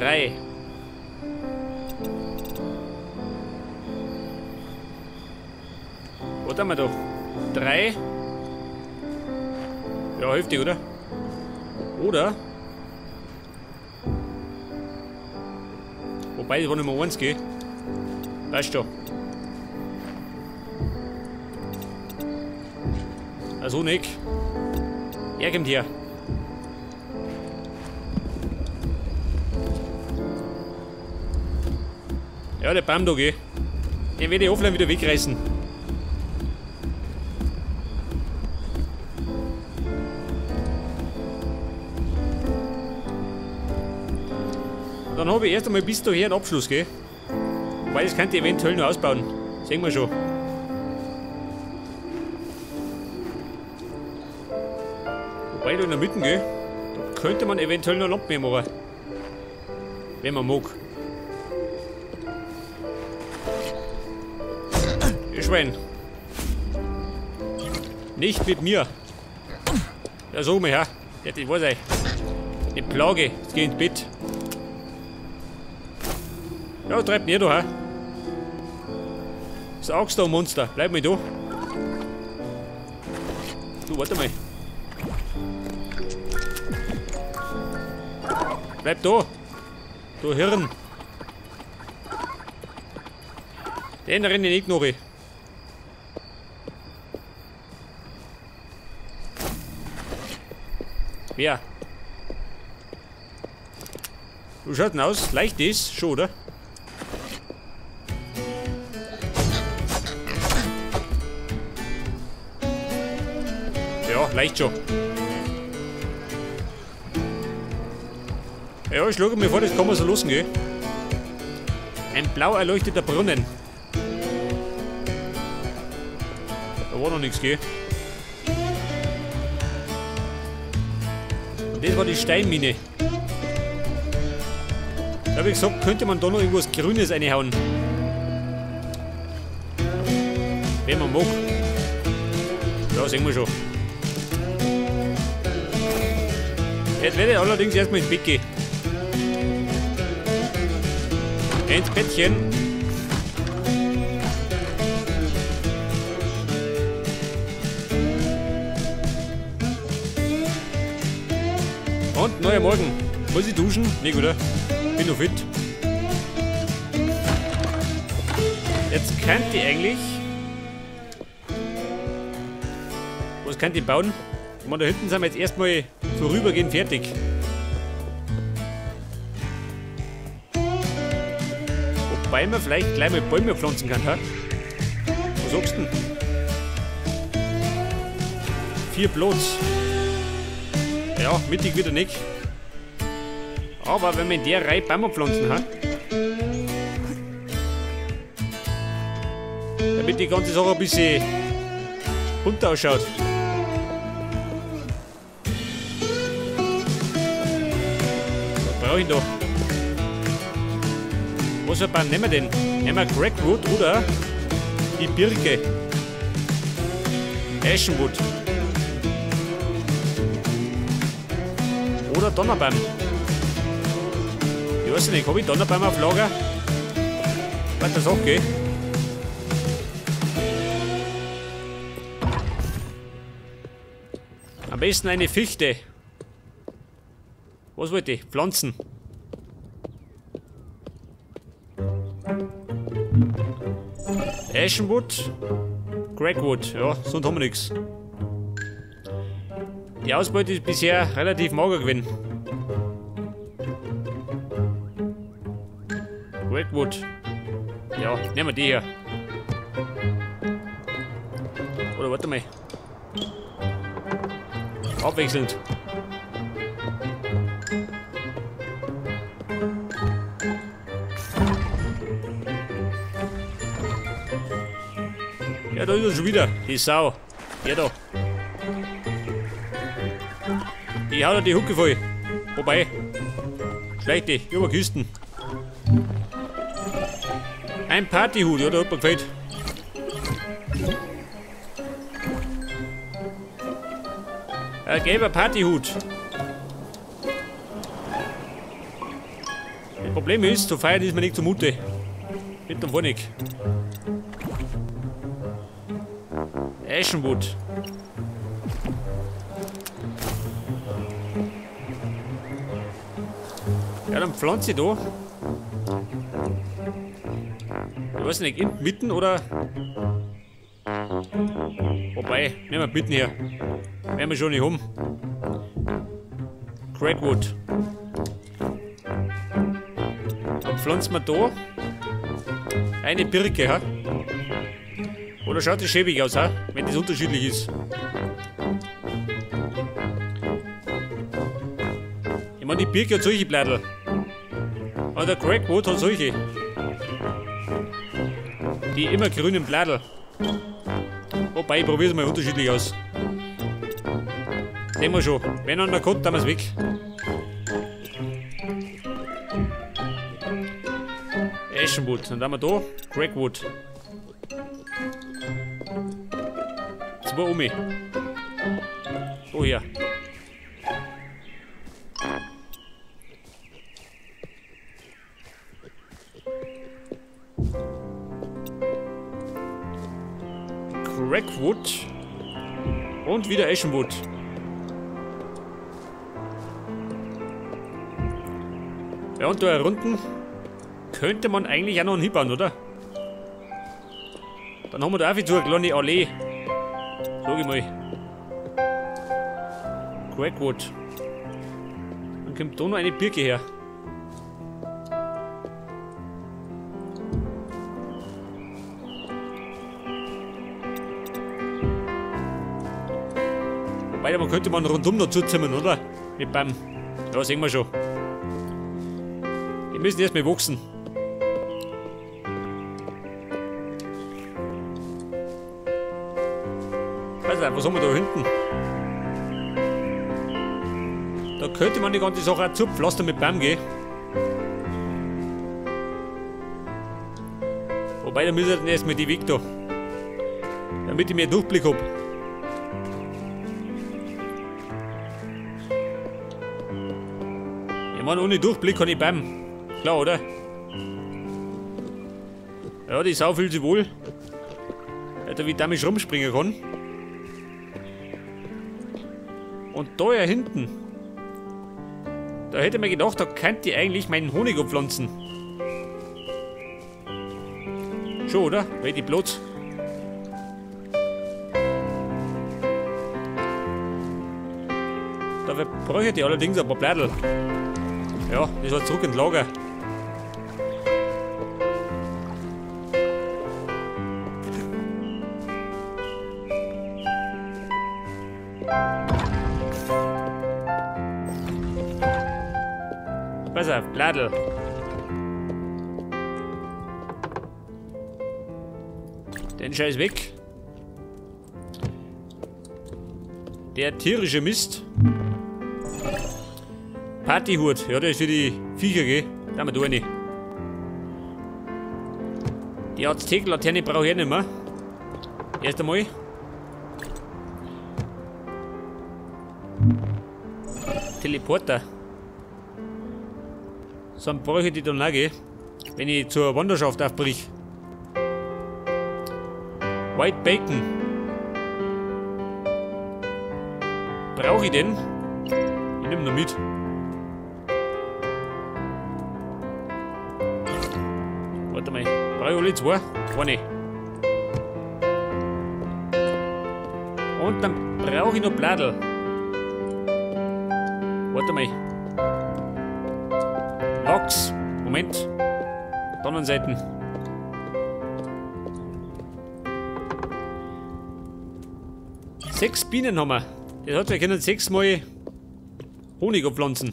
3. Was haben wir da? 3. Ja, heftig, oder? Oder? Wobei, das war nicht mehr 1, gell? Weißt du. Also nicht. Er kommt her. Ja, der Baum da, gell? Den werde ich offline wieder wegreißen. Dann habe ich erst einmal bis daher einen Abschluss, gell? Weil das könnte ich eventuell noch ausbauen. Sehen wir schon. Wobei da in der Mitte, gell? Da könnte man eventuell noch Lampen mehr machen. Wenn man mag. Ihr Schwein. Nicht mit mir. Ja, so mal her. Ja, das war's. Die Plage. Jetzt geh ins Bett. Ja, treib mir da, hä? Sagst du, Monster, bleib mal da. Du, warte mal. Bleib da. Du Hirn. Den renne ich nicht noch. Wer? Du schaut denn aus? Leicht ist, schon, oder? Ja, leicht schon. Ja, ich schlage mir vor, das kann man so lassen, gell? Ein blau erleuchteter Brunnen. Da war noch nichts, gell? Und das war die Steinmine. Da habe ich gesagt, könnte man da noch irgendwas Grünes reinhauen. Wenn man mag. Ja, sehen wir schon. Jetzt werde ich allerdings erstmal ins Bett gehen. Ins Bettchen. Und neuer Morgen. Muss ich duschen? Nicht, oder? Bin noch fit. Jetzt könnte ich eigentlich. Was könnte ich bauen? Da hinten sind wir jetzt erstmal vorübergehend fertig. Wobei man vielleicht gleich mal Bäume pflanzen kann, ha? Was sagst du denn? 4 Platz. Ja, mittig wieder nicht. Aber wenn wir in der Reihe Bäume pflanzen, ha? Damit die ganze Sache ein bisschen bunt ausschaut. Was brauche ich noch? Was für Baum nehmen wir denn? Nehmen wir Crackwood oder die Birke? Ashenwood. Oder Donnerbaum. Ich weiß nicht, habe ich Donnerbaum auf Lager? Was das auch geht? Am besten eine Fichte. Was wollte ich? Pflanzen. Ashenwood, Crackwood, ja, sonst haben wir nichts. Die Ausbeute ist bisher relativ mager gewesen. Crackwood, ja, nehmen wir die hier. Oder warte mal. Abwechselnd. Ja, da ist er schon wieder, die Sau. Ja, da. Die haut die Hucke voll. Wobei. Schleicht die, über Küsten. Ein Partyhut, ja, der hat mir gefällt. Ein gelber Partyhut. Problem ist, so feiern ist mir nicht zumute. Mit dem Honig. Ashenwood. Ja, dann pflanze ich da. Ich weiß nicht, mitten oder... Wobei, nehmen wir mitten her. Werden wir schon nicht haben. Crackwood. Dann pflanzen wir da eine Birke, ha? Oder schaut das schäbig aus, ha? Wenn das unterschiedlich ist. Ich meine, die Birke hat solche Blätter. Aber der Crackwood hat solche. Die immer grünen Blätter. Wobei, ich probiere es mal unterschiedlich aus. Sehen wir schon. Wenn einer kommt, dann ist es weg. Ashenwood. Dann haben wir da Crackwood. 2 um. So hier. Crackwood. Und wieder Ashenwood. Ja, und da unten könnte man eigentlich auch noch einen hinbauen, oder? Dann haben wir da auch wieder eine kleine Allee. Sag ich mal. Crackwood. Dann kommt da noch eine Birke her. Wobei, man könnte man rundum noch zuzimmern, oder? Mit Bäumen. Ja, sehen wir schon. Die müssen erstmal wachsen. Weiß nicht, was haben wir da hinten? Da könnte man die ganze Sache auch zupflastern mit Bäumen gehen. Wobei, da müssen wir erstmal die Weg da. Damit ich mehr Durchblick habe. Ich meine, ohne Durchblick kann ich Bäumen. Klar, oder? Ja, die Sau fühlt sich wohl. Alter, wie damit rumspringen kann. Und da ja hinten. Da hätte man gedacht, da könnte ich eigentlich meinen Honig abpflanzen. Schon, oder? Weil die Platz. Dafür bräuchte ich allerdings ein paar Blättel. Ja, das war zurück ins Lager. Pass auf, Blättel. Den Scheiß weg. Der tierische Mist. Partyhut, ja, der ist für die Viecher, gell? Da haben wir da eine. Die Aztek-Laterne brauche ich nicht mehr. Erst einmal. Teleporter. So, dann brauche ich die dann auch, gell? Wenn ich zur Wanderschaft aufbrich. White Bacon. Brauche ich den? Ich nehme noch mit. Warte mal, brauche ich alle 2? Eine. Und dann brauche ich noch Blättel. Warte mal. Lachs. Moment. Tannenseiten. Sechs Bienen haben wir. Das heißt, wir können 6 Mal Honig abpflanzen.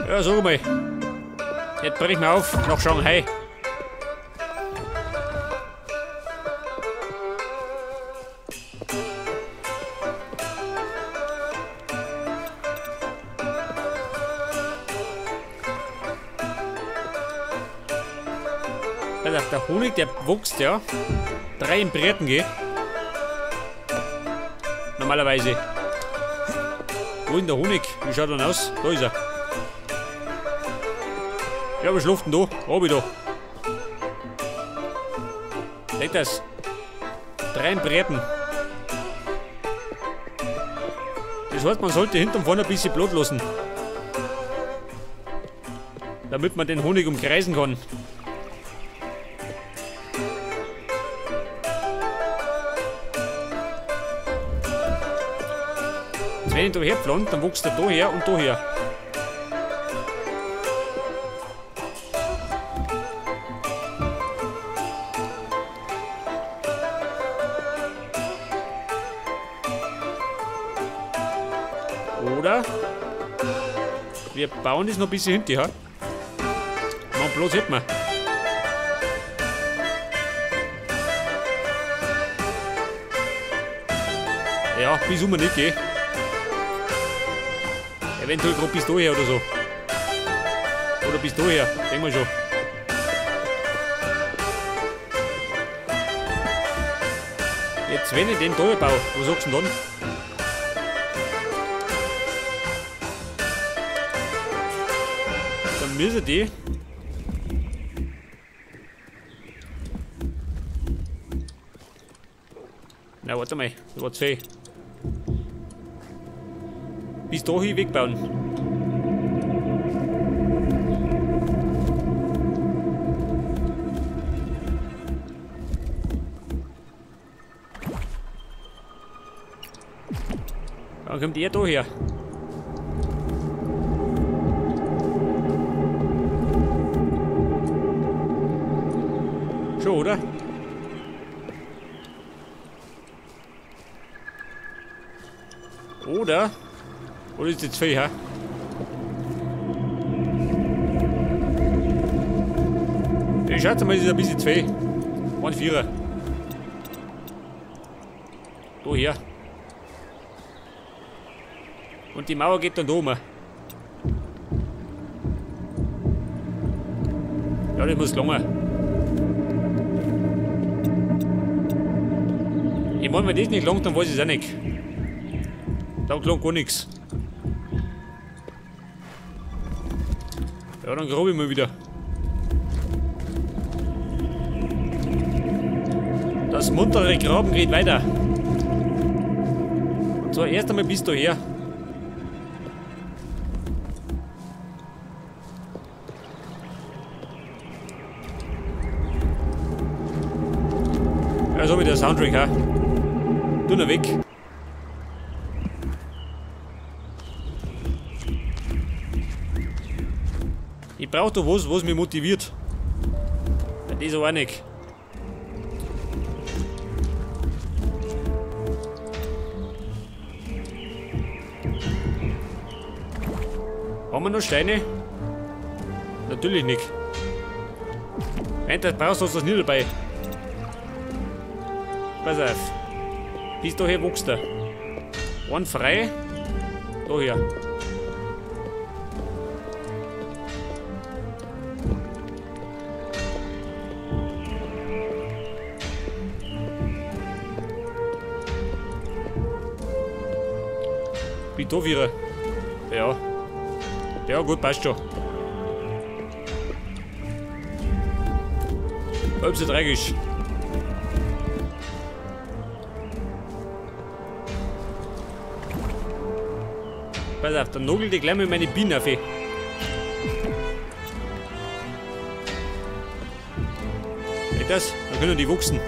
Ja, sag mal. Jetzt brech mir auf nach Shanghai. Also der Honig, der wächst ja 3 im Breiten, gell? Normalerweise. Wo ist denn der Honig? Wie schaut er denn aus? Da ist er. Ja, was schläft denn da? Hab ich da. Seht das? 3 im Breiten. Das heißt, man sollte hinten und vorne ein bisschen Blut lassen. Damit man den Honig umkreisen kann. Jetzt, wenn ich da herpflanze, dann wächst er da her und da her. Oder wir bauen das noch ein bisschen hinterher. Man bloß hätten wir. Ja, bis um nicht gehen. Eventuell gerade bis daher oder so. Oder bis daher, denken wir schon. Jetzt, wenn ich den da baue, was sagst du denn dann? Dann müssen die. Na, warte mal, das war zu viel. Bis dahin wegbauen. Dann kommt er da her. Schon, oder? Oder ist das viel, ha? Ja, schaut mal, das ist ein bisschen zu viel. 1,4. Da her. Und die Mauer geht dann da rum. Ja, das muss lange. Ich meine, wenn das nicht langt, dann weiß ich es auch nicht. Da langt gar nichts. Ja, dann grabe ich mal wieder. Das muntere Graben geht weiter. Und zwar erst einmal bis daher. Ja, so wie der Soundtrack, ha. Tu nur weg. Ich brauche da was mich motiviert. Ja, das auch nicht. Haben wir noch Steine? Natürlich nicht. Wenn du das brauchst, hast du das nicht dabei. Pass auf. Bis daher wächst er. Einen frei. Daher. Wie da wieder. Ja. Ja, gut, passt schon. Halb so tragisch. Pass auf, dann nagel ich gleich mal meine Bienen auf. Geht das? Dann können die wachsen.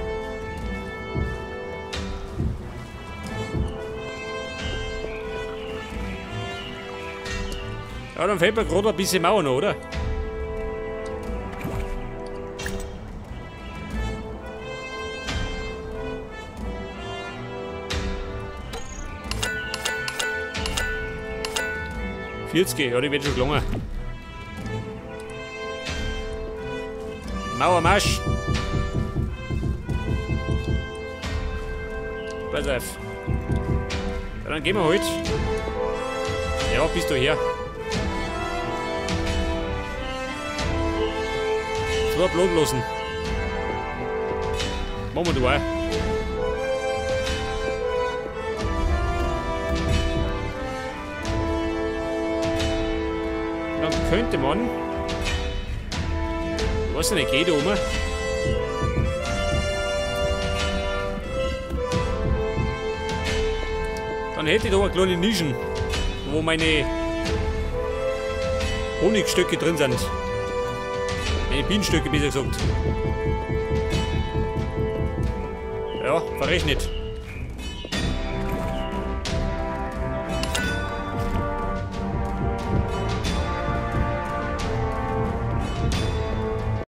Ja, dann fehlt mir gerade ein bisschen Mauer noch, oder? Ja, die wird schon gelungen. Mauermarsch. Pass auf. Ja, dann gehen wir halt. Ja, bist du her. So, Blut lassen. Machen wir da auch. Dann könnte man... Ich weiß nicht, geht da oben. Dann hätte ich da eine kleine Nischen, wo meine Honigstöcke drin sind. Meine Bienenstöcke, besser gesagt. Ja, verrechnet.